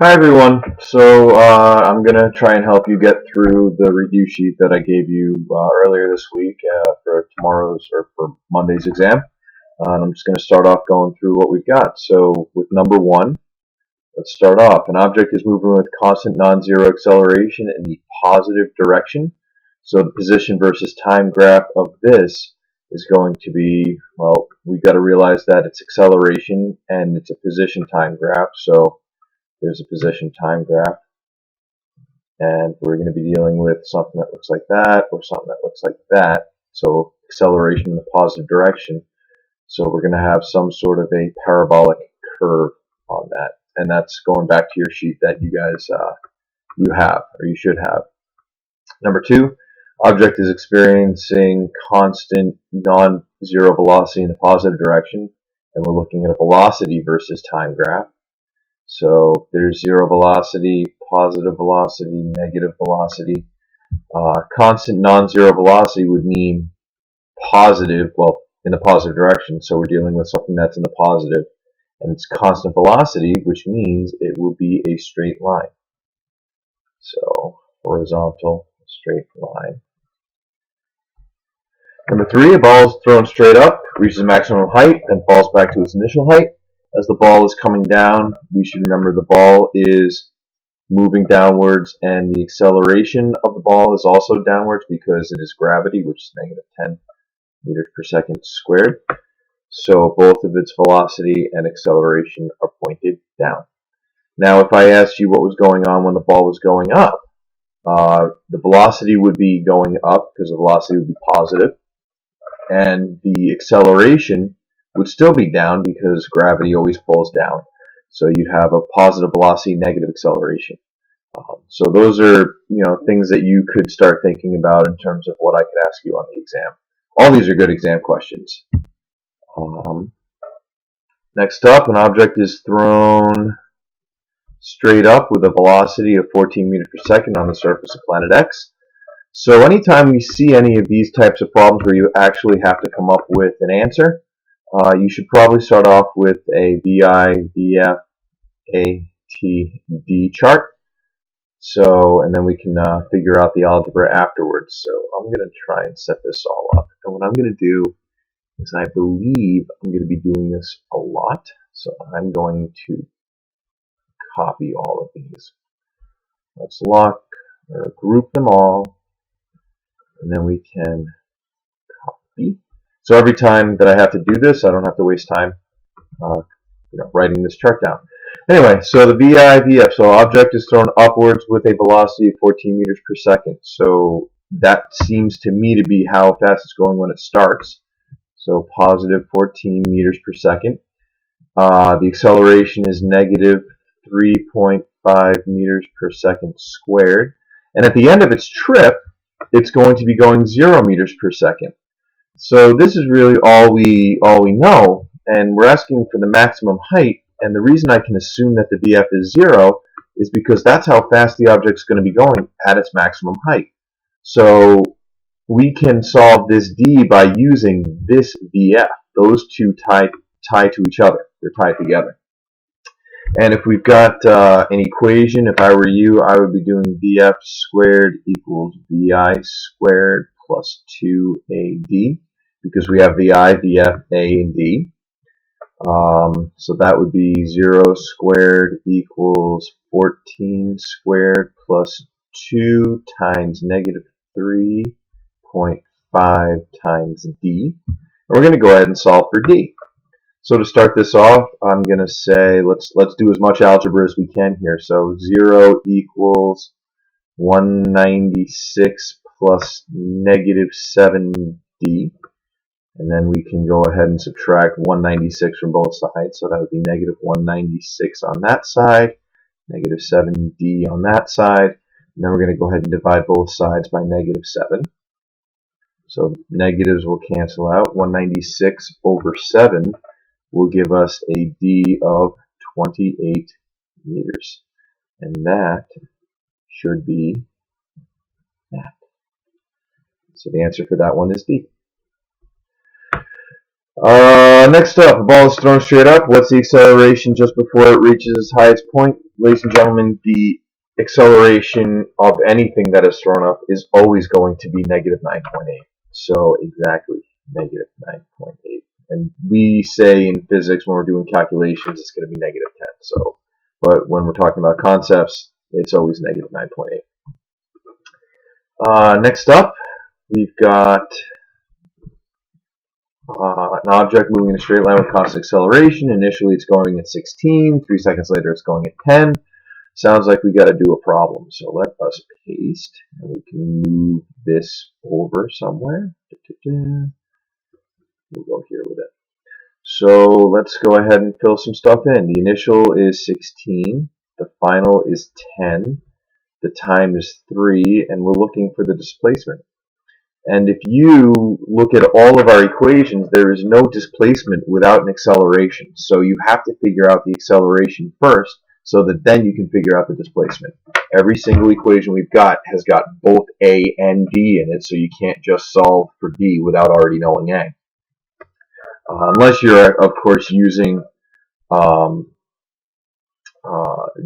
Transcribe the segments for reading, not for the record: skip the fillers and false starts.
Hi everyone. I'm gonna try and help you get through the review sheet that I gave you earlier this week for tomorrow's or for Monday's exam. And I'm just gonna start off going through what we've got. So with number one, let's start off. An object is moving with constant non-zero acceleration in the positive direction. So the position versus time graph of this is going to be, well, we've got to realize that it's acceleration and it's a position time graph. So there's a position time graph, and we're going to be dealing with something that looks like that or something that looks like that. So acceleration in the positive direction. So we're going to have some sort of a parabolic curve on that, and that's going back to your sheet that you guys you have or you should have. Number two, object is experiencing constant non-zero velocity in the positive direction, and we're looking at a velocity versus time graph. So there's zero velocity, positive velocity, negative velocity. Constant non-zero velocity would mean positive, well, in the positive direction. So we're dealing with something that's in the positive. And it's constant velocity, which means it will be a straight line. So horizontal, straight line. Number three, a ball is thrown straight up, reaches maximum height, then falls back to its initial height. As the ball is coming down, we should remember the ball is moving downwards and the acceleration of the ball is also downwards because it is gravity, which is negative 10 meters per second squared. So both of its velocity and acceleration are pointed down. Now if I asked you what was going on when the ball was going up, the velocity would be going up because the velocity would be positive, and the acceleration would still be down because gravity always pulls down. So you'd have a positive velocity, negative acceleration. So those are things that you could start thinking about in terms of what I could ask you on the exam. All these are good exam questions. Next up, an object is thrown straight up with a velocity of 14 meters per second on the surface of planet X. So anytime we see any of these types of problems where you actually have to come up with an answer, you should probably start off with a VI, VF, A, T, D chart. So, and then we can figure out the algebra afterwards. So I'm going to try and set this all up. And what I'm going to do is I believe I'm going to be doing this a lot. So I'm going to copy all of these. Let's lock or group them all. And then we can copy. So every time that I have to do this, I don't have to waste time writing this chart down. Anyway, so the VI, VF, so object is thrown upwards with a velocity of 14 meters per second. So that seems to me to be how fast it's going when it starts. So positive 14 meters per second. The acceleration is negative 3.5 meters per second squared. And at the end of its trip, it's going to be going 0 meters per second. So this is really all we know, and we're asking for the maximum height. And the reason I can assume that the VF is 0 is because that's how fast the object's going to be going at its maximum height. So we can solve this D by using this VF. Those two tie to each other. They're tied together. And if we've got an equation, if I were you, I would be doing VF squared equals VI squared plus 2AD, because we have VI, VF, A, and D. So that would be 0 squared equals 14 squared plus 2 times negative 3.5 times D. And we're going to go ahead and solve for D. So to start this off, I'm going to say let's do as much algebra as we can here. So 0 equals 196 plus negative 7D. And then we can go ahead and subtract 196 from both sides. So that would be negative 196 on that side, negative 7D on that side. And then we're going to go ahead and divide both sides by negative 7. So negatives will cancel out. 196 over 7 will give us a D of 28 meters. And that should be that. So the answer for that one is D. Next up, a ball is thrown straight up. What's the acceleration just before it reaches its highest point? ladies and gentlemen, the acceleration of anything that is thrown up is always going to be negative 9.8. So exactly negative 9.8. And we say in physics when we're doing calculations it's going to be negative 10. So, but when we're talking about concepts, it's always negative 9.8. Next up, we've got an object moving in a straight line with constant acceleration. Initially it's going at 16. 3 seconds later it's going at 10. Sounds like we got to do a problem. So let us paste, and we can move this over somewhere. We'll go here with it. So let's go ahead and fill some stuff in. The initial is 16. The final is 10. The time is 3, and we're looking for the displacement. And if you look at all of our equations, there is no displacement without an acceleration. So you have to figure out the acceleration first so that then you can figure out the displacement. Every single equation we've got has got both A and D in it, so you can't just solve for D without already knowing A. Unless you're, of course, using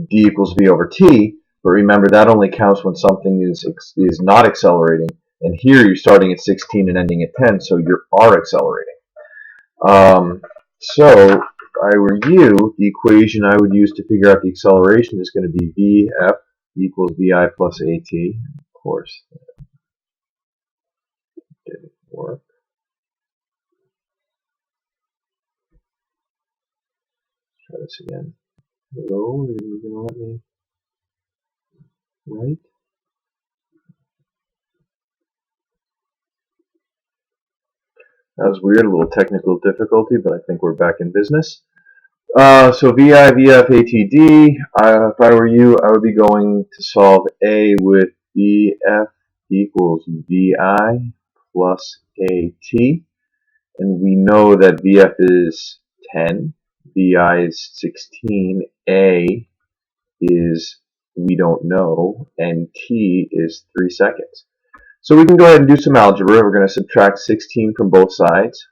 D equals V over T, but remember that only counts when something is not accelerating. And here you're starting at 16 and ending at 10, so you are accelerating. So if I were you, the equation I would use to figure out the acceleration is going to be Vf equals Vi plus At. Of course, that didn't work. Let's try this again. Hello, are you going to let me write? That was weird, a little technical difficulty, but I think we're back in business. So VI, VF, ATD. If I were you, I would be going to solve A with VF equals VI plus AT. And we know that VF is 10, VI is 16, A is we don't know, and T is 3 seconds. So we can go ahead and do some algebra. We're going to subtract 16 from both sides.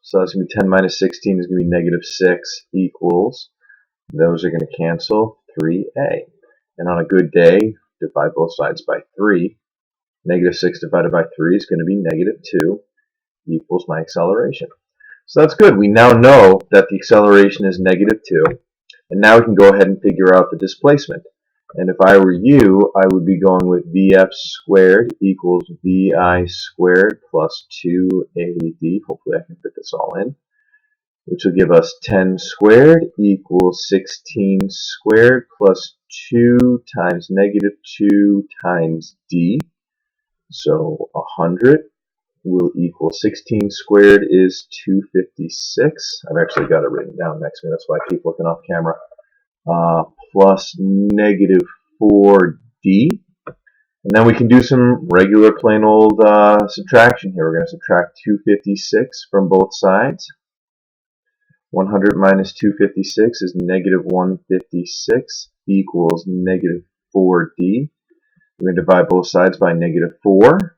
So that's going to be 10 minus 16 is going to be negative 6 equals, those are going to cancel, 3a. And on a good day, divide both sides by 3. Negative 6 divided by 3 is going to be negative 2 equals my acceleration. So that's good. We now know that the acceleration is negative 2. And now we can go ahead and figure out the displacement. And if I were you, I would be going with Vf squared equals Vi squared plus 2AD. Hopefully I can fit this all in. Which will give us 10 squared equals 16 squared plus 2 times negative 2 times D. So 100 will equal 16 squared is 256. I've actually got it written down next to me. That's why I keep looking off camera. Plus negative 4D. And then we can do some regular plain old subtraction here. We're going to subtract 256 from both sides. 100 minus 256 is negative 156 equals negative 4D. We're going to divide both sides by negative 4.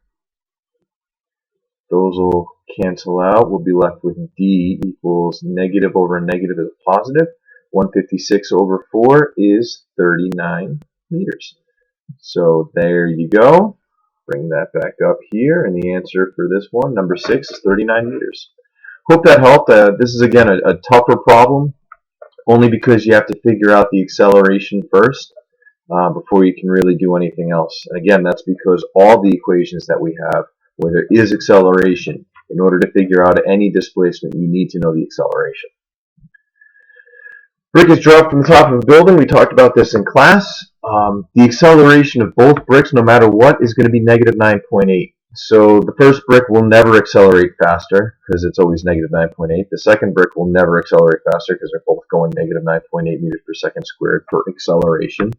Those will cancel out. We'll be left with D equals negative over negative is positive. 156 over 4 is 39 meters. So there you go. Bring that back up here, and the answer for this one, number 6, is 39 meters. Hope that helped. This is, again, a tougher problem, only because you have to figure out the acceleration first before you can really do anything else. And again, that's because all the equations that we have, where there is acceleration, in order to figure out any displacement, you need to know the acceleration. Brick is dropped from the top of a building. We talked about this in class. The acceleration of both bricks, no matter what, is going to be negative 9.8. So the first brick will never accelerate faster because it's always negative 9.8. The second brick will never accelerate faster because they're both going negative 9.8 meters per second squared per acceleration.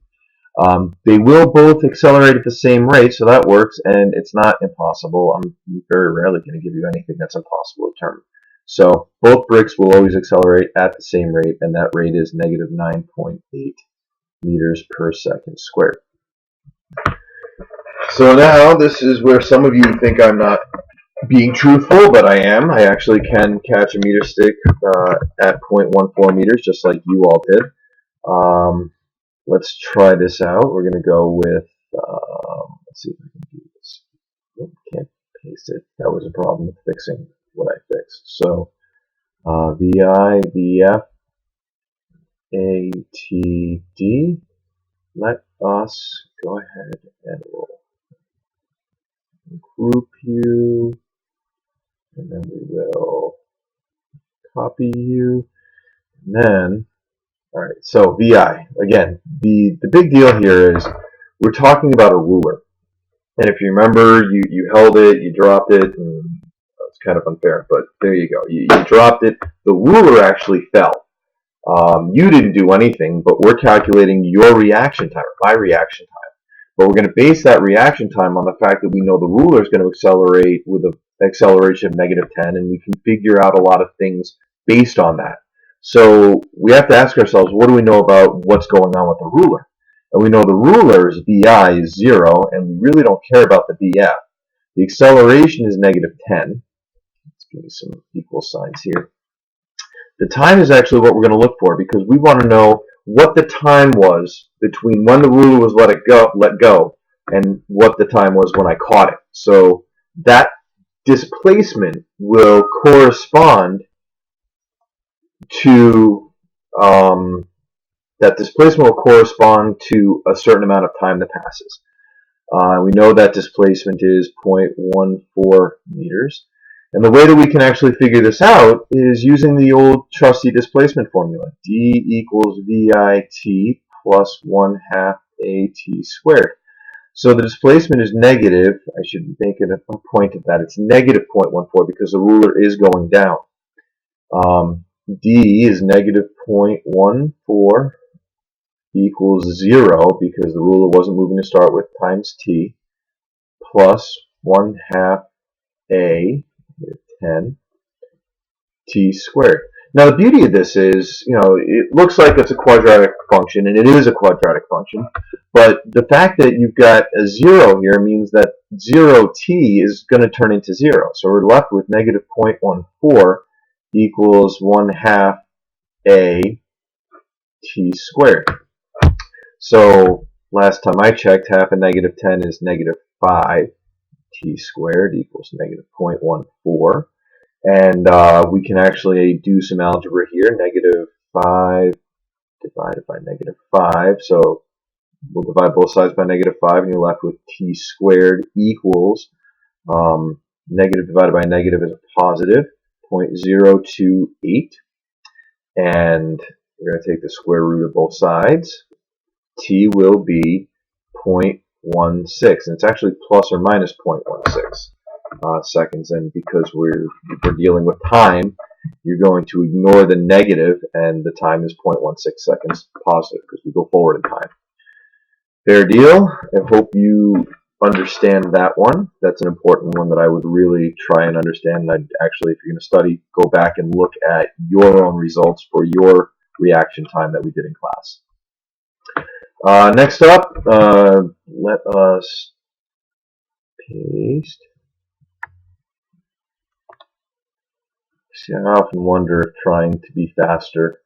They will both accelerate at the same rate, so that works, and it's not impossible. I'm very rarely going to give you anything that's impossible to determine. So both bricks will always accelerate at the same rate, and that rate is negative 9.8 meters per second squared. So now this is where some of you think I'm not being truthful, but I am. I actually can catch a meter stick at 0.14 meters, just like you all did. let's try this out. We're going to go with, let's see if I can do this. Oh, can't paste it. That was a problem with fixing what I fixed. So VI, VF, ATD. Let us go ahead and we'll group you, and then we will copy you, and then, all right, so VI, again, the big deal here is we're talking about a ruler. And if you remember, you held it, you dropped it, and it's kind of unfair, but there you go. You dropped it. The ruler actually fell. You didn't do anything, but we're calculating your reaction time, or my reaction time. But we're going to base that reaction time on the fact that we know the ruler is going to accelerate with an acceleration of -10, and we can figure out a lot of things based on that. So we have to ask ourselves, what do we know about what's going on with the ruler? And we know the ruler's VI is 0, and we really don't care about the VF. The acceleration is -10. Let's give me some equal signs here. The time is actually what we're going to look for, because we want to know what the time was between when the ruler was let go and what the time was when I caught it. So that displacement will correspond to a certain amount of time that passes. We know that displacement is 0.14 meters. And the way that we can actually figure this out is using the old trusty displacement formula. D equals VIT plus 1/2 AT squared. So the displacement is negative. I should make it a point of that. It's negative 0.14 because the ruler is going down. D is negative 0.14 equals 0 because the ruler wasn't moving to start with, times T, plus 1/2 A, 10, T squared. Now the beauty of this is, it looks like it's a quadratic function, and it is a quadratic function, but the fact that you've got a 0 here means that 0t is going to turn into 0. So we're left with negative 0.14 equals 1/2 A T squared. So last time I checked, half of -10 is -5. T squared equals negative 0.14. And we can actually do some algebra here. -5 divided by -5. So we'll divide both sides by -5, and you're left with T squared equals, negative divided by negative is a positive, 0.028. And we're going to take the square root of both sides. T will be 0.16, and it's actually plus or minus 0.16 seconds. And because we're dealing with time, you're going to ignore the negative, and the time is 0.16 seconds positive because we go forward in time. Fair deal. I hope you understand that one. That's an important one that I would really try and understand. And I'd actually, if you're going to study, go back and look at your own results for your reaction time that we did in class. Next up, let us paste. See, I often wonder if trying to be faster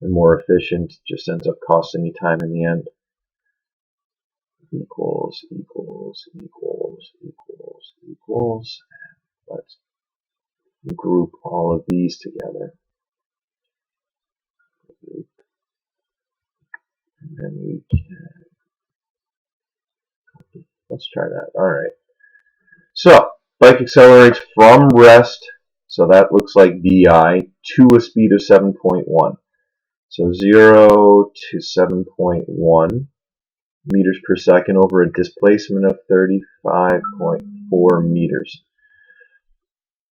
and more efficient just ends up costing me time in the end. Equals, equals, equals, equals, equals. And let's group all of these together. And then we can, let's try that. All right. So, bike accelerates from rest, so that looks like VI, to a speed of 7.1. So 0 to 7.1 meters per second over a displacement of 35.4 meters.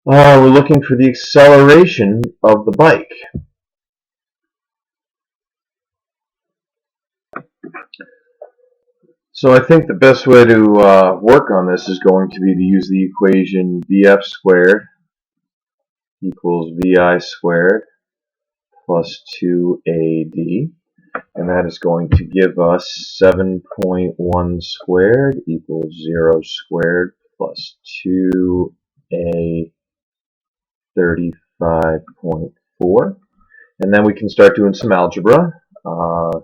We're looking for the acceleration of the bike. So I think the best way to work on this is going to be to use the equation VF squared equals VI squared plus 2AD. And that is going to give us 7.1 squared equals 0 squared plus 2A 35.4. And then we can start doing some algebra.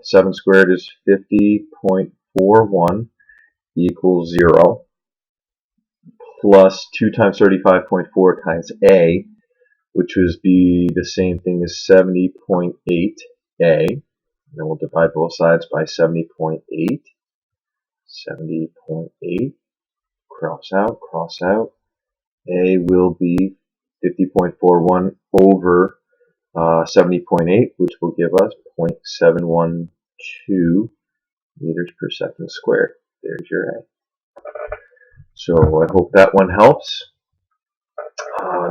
7 squared is 50.41 equals 0, plus 2 times 35.4 times a, which would be the same thing as 70.8a. And then we'll divide both sides by 70.8. 70.8, cross out, cross out. A will be 50.41 over 70.8, which will give us 0.712 meters per second squared. There's your A. So I hope that one helps.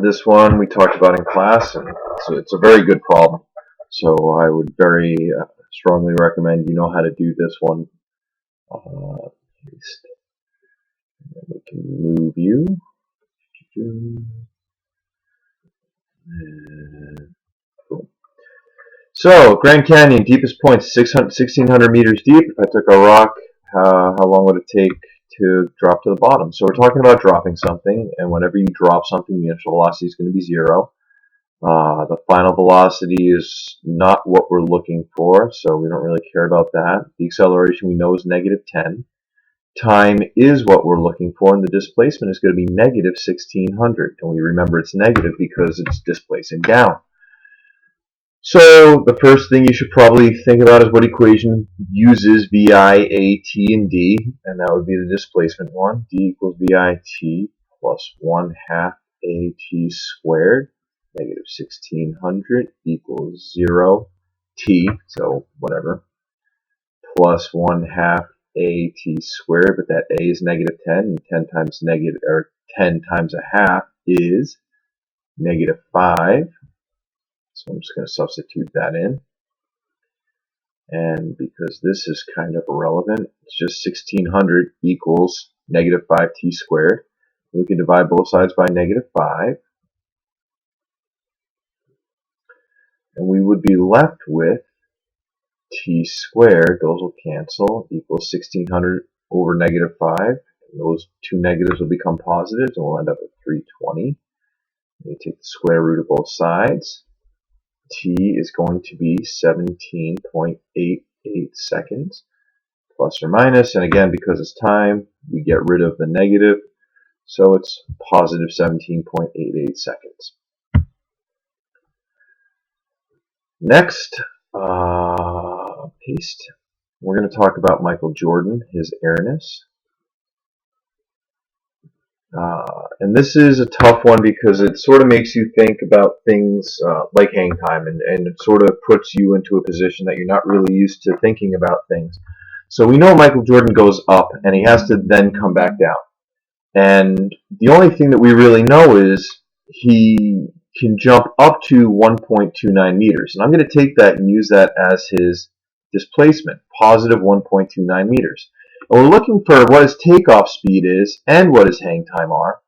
This one we talked about in class, and so it's a very good problem. So I would very strongly recommend you know how to do this one. We can move you. Cool. So, Grand Canyon, deepest point, 1,600 meters deep. If I took a rock, how long would it take to drop to the bottom? So we're talking about dropping something, and whenever you drop something, the initial velocity is going to be 0. The final velocity is not what we're looking for, so we don't really care about that. The acceleration we know is -10. Time is what we're looking for, and the displacement is going to be -1,600. And we remember it's negative because it's displacing down. So the first thing you should probably think about is what equation uses VI, A, T, and D, and that would be the displacement one. D equals VIT plus 1/2 AT squared. -1,600 equals 0 T, so whatever, plus 1/2 AT squared, but that A is -10, and 10 times negative, or 10 times a half is -5. So I'm just going to substitute that in. And because this is kind of irrelevant, it's just 1,600 equals -5t squared. We can divide both sides by -5. And we would be left with t squared, those will cancel, equals 1,600 over -5. And those two negatives will become positives, and we'll end up with 320. You take the square root of both sides. T is going to be 17.88 seconds, plus or minus, and again, because it's time, we get rid of the negative, so it's positive 17.88 seconds. Next, paste. We're going to talk about Michael Jordan, his airness. And this is a tough one because it sort of makes you think about things like hang time, and it sort of puts you into a position that you're not really used to thinking about things. So we know Michael Jordan goes up, and he has to then come back down. And the only thing that we really know is he can jump up to 1.29 meters. And I'm going to take that and use that as his displacement, positive 1.29 meters. And we're looking for what his takeoff speed is and what his hang time are.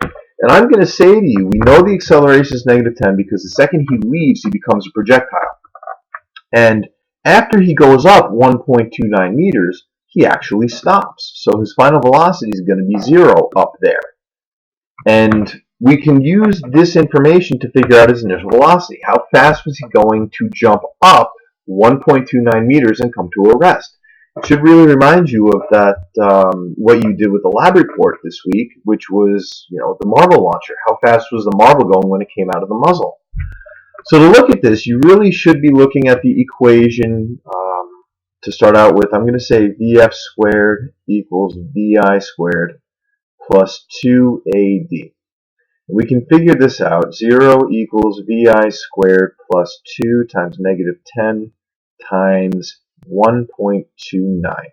And I'm going to say to you, we know the acceleration is -10 because the second he leaves, he becomes a projectile. And after he goes up 1.29 meters, he actually stops. So his final velocity is going to be 0 up there. And we can use this information to figure out his initial velocity. How fast was he going to jump up 1.29 meters and come to a rest? It should really remind you of that, what you did with the lab report this week, which was, the marble launcher. How fast was the marble going when it came out of the muzzle? So to look at this, you really should be looking at the equation to start out with. I'm going to say VF squared equals VI squared plus 2AD. We can figure this out. 0 equals VI squared plus 2 times -10 times 1.29.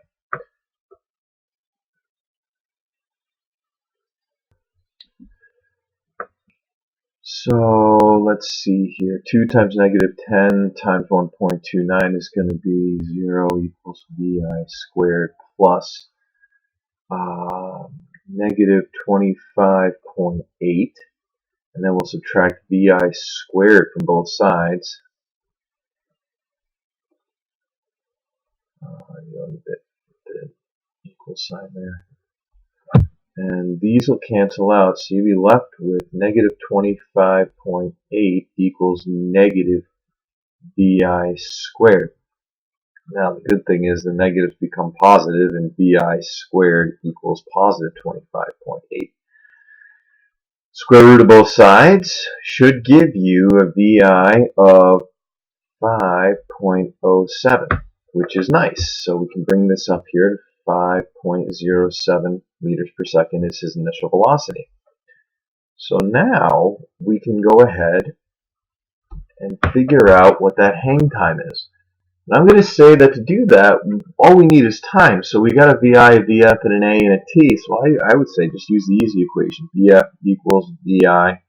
So let's see here. 2 times -10 times 1.29 is going to be 0 equals VI squared plus -25.8. And then we'll subtract VI squared from both sides. The equal sign there. And these will cancel out, so you'll be left with -25.8 equals -VI squared. Now the good thing is the negatives become positive and vi squared equals positive 25.8. Square root of both sides should give you a vi of 5.07, which is nice. So we can bring this up here to 5.07 meters per second is his initial velocity. So now we can go ahead and figure out what that hang time is. And I'm going to say that to do that, all we need is time. So we got a VI, a VF, and an A and a T. So I would say just use the easy equation. VF equals VI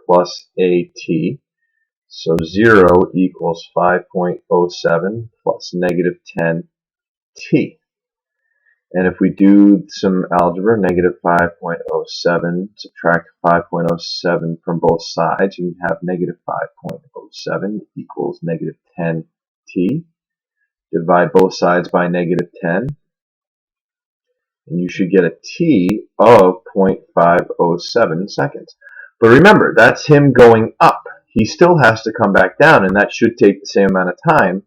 plus AT. So 0 equals 5.07 plus negative 10t. And if we do some algebra, negative 5.07, subtract 5.07 from both sides, you have negative 5.07 equals negative 10t. Divide both sides by negative 10, and you should get a t of 0.507 seconds. But remember, that's him going up. He still has to come back down, and that should take the same amount of time.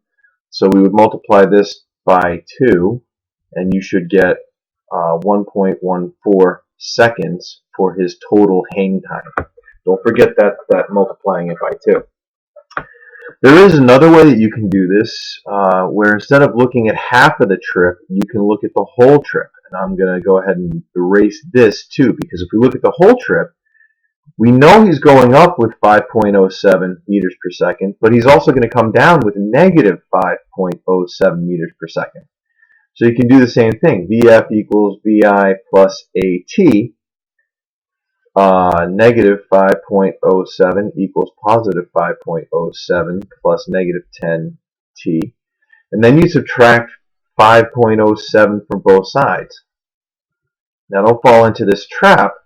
So we would multiply this by 2, and you should get 1.14 seconds for his total hang time. Don't forget that multiplying it by 2. There is another way that you can do this, where instead of looking at half of the trip, you can look at the whole trip. And I'm going to go ahead and erase this too, because if we look at the whole trip, we know he's going up with 5.07 meters per second, but he's also going to come down with negative 5.07 meters per second. So you can do the same thing. VF equals VI plus AT. Negative 5.07 equals positive 5.07 plus negative 10t. And then you subtract 5.07 from both sides. Now don't fall into this trap,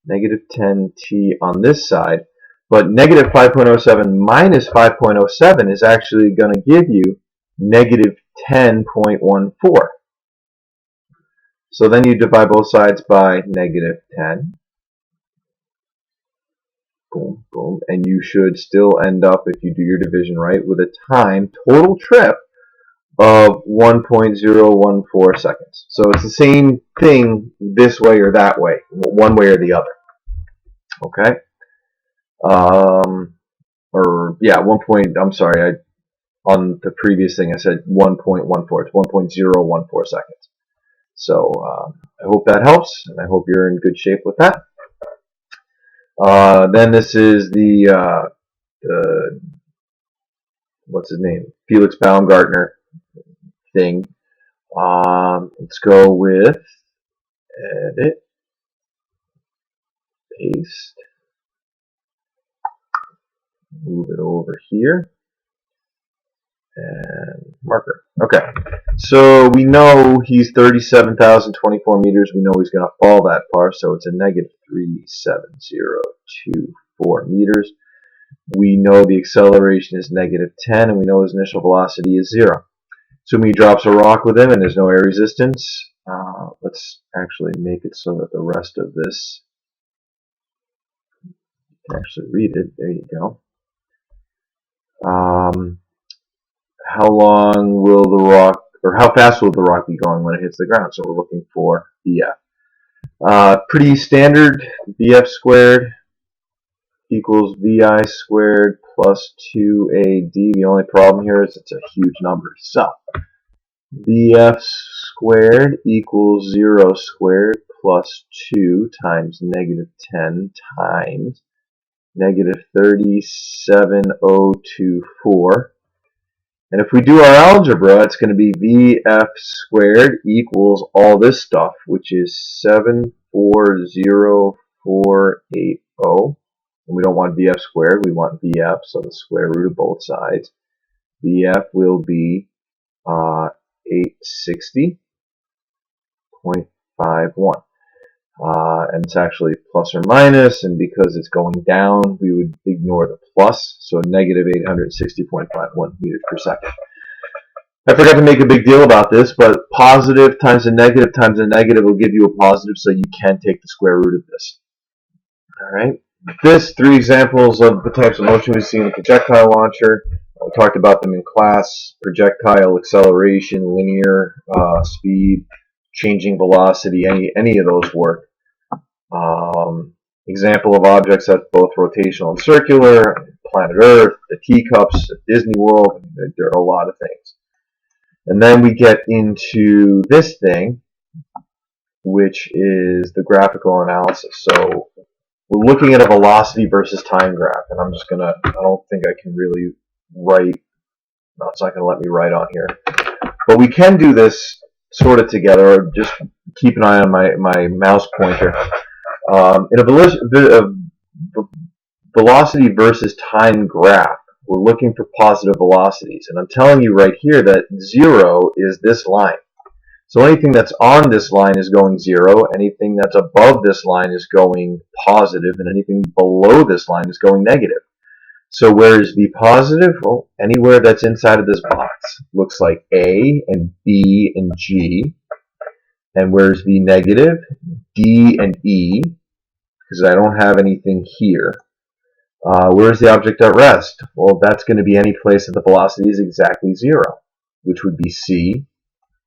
negative 10t on this side, but negative 5.07 minus 5.07 is actually going to give you negative 10.14. So then you divide both sides by negative 10. Boom, boom, and you should still end up, if you do your division right, with a time total trip of 1.014 seconds. So it's the same thing this way or that way, one way or the other. Okay? On the previous thing I said 1.14. It's 1.014 seconds. So I hope that helps, and I hope you're in good shape with that. Then this is the what's his name? Felix Baumgartner thing. Let's go with edit, paste, move it over here, and marker. Okay, so we know he's 37,024 meters. We know he's going to fall that far, so it's a negative 37024 meters. We know the acceleration is negative 10, and we know his initial velocity is 0. Assuming he drops a rock with him and there's no air resistance, let's actually make it so that the rest of this, you can actually read it. There you go. How long will the rock, or how fast will the rock be going when it hits the ground? So we're looking for VF. Pretty standard. VF squared equals VI squared plus 2AD. The only problem here is it's a huge number. So VF squared equals 0 squared plus 2 times negative 10 times negative 37024. And if we do our algebra, it's going to be VF squared equals all this stuff, which is 740,480. And we don't want VF squared, we want VF, so the square root of both sides. VF will be 860.51. And it's actually plus or minus, and because it's going down, we would ignore the plus, so negative 860.51 meters per second. I forgot to make a big deal about this, but positive times a negative will give you a positive, so you can take the square root of this. All right. This, 3 examples of the types of motion we see in the projectile launcher. We talked about them in class: projectile, acceleration, linear speed, changing velocity. Any of those work. Example of objects that's both rotational and circular: planet Earth, the teacups at Disney World. There are a lot of things. And then we get into this thing, which is the graphical analysis. So we're looking at a velocity versus time graph, and I'm just gonna, I don't think I can really write, no, it's not gonna let me write on here. But we can do this sort of together, or just keep an eye on my mouse pointer. In a velocity versus time graph, we're looking for positive velocities. And I'm telling you right here that 0 is this line. So anything that's on this line is going 0, anything that's above this line is going positive, and anything below this line is going negative. So where is V positive? Well, anywhere that's inside of this box. Looks like A and B and G. And where's V negative? D and E, because I don't have anything here. Where's the object at rest? Well, that's going to be any place that the velocity is exactly 0, which would be C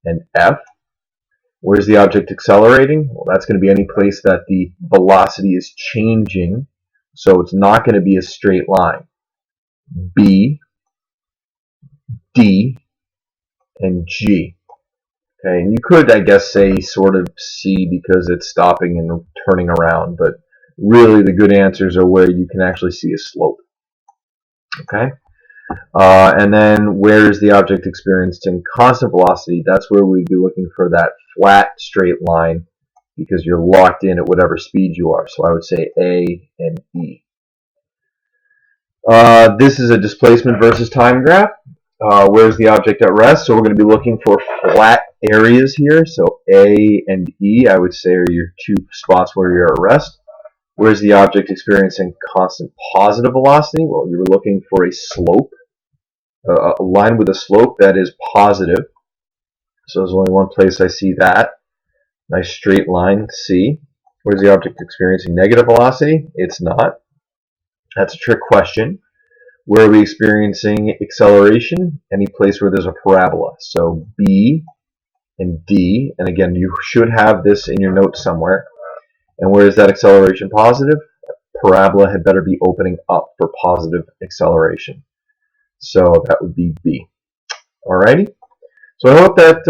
and F. Where's the object accelerating? Well, that's going to be any place that the velocity is changing, so it's not going to be a straight line. B, D, and G. Okay, and you could, I guess, say sort of C because it's stopping and turning around, but really the good answers are where you can actually see a slope. Okay? And then where is the object experiencing constant velocity? That's where we'd be looking for that flat straight line because you're locked in at whatever speed you are. So I would say A and E. This is a displacement versus time graph. Where's the object at rest? So we're going to be looking for flat areas here. So A and E, I would say, are your two spots where you're at rest. Where's the object experiencing constant positive velocity? Well, you were looking for a slope, a line with a slope that is positive. So there's only one place I see that. Nice straight line, C. Where's the object experiencing negative velocity? It's not. That's a trick question. Where are we experiencing acceleration? Any place where there's a parabola. So B and D, and again, you should have this in your notes somewhere. And where is that acceleration positive? Parabola had better be opening up for positive acceleration. So that would be B. Alrighty. So I hope that,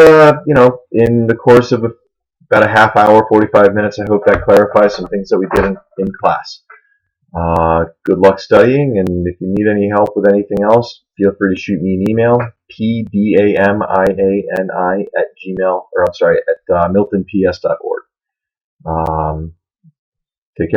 in the course of about a half hour, 45 minutes, I hope that clarifies some things that we did in class. Good luck studying, and if you need any help with anything else, feel free to shoot me an email, pdamiani at miltonps.org. Take care.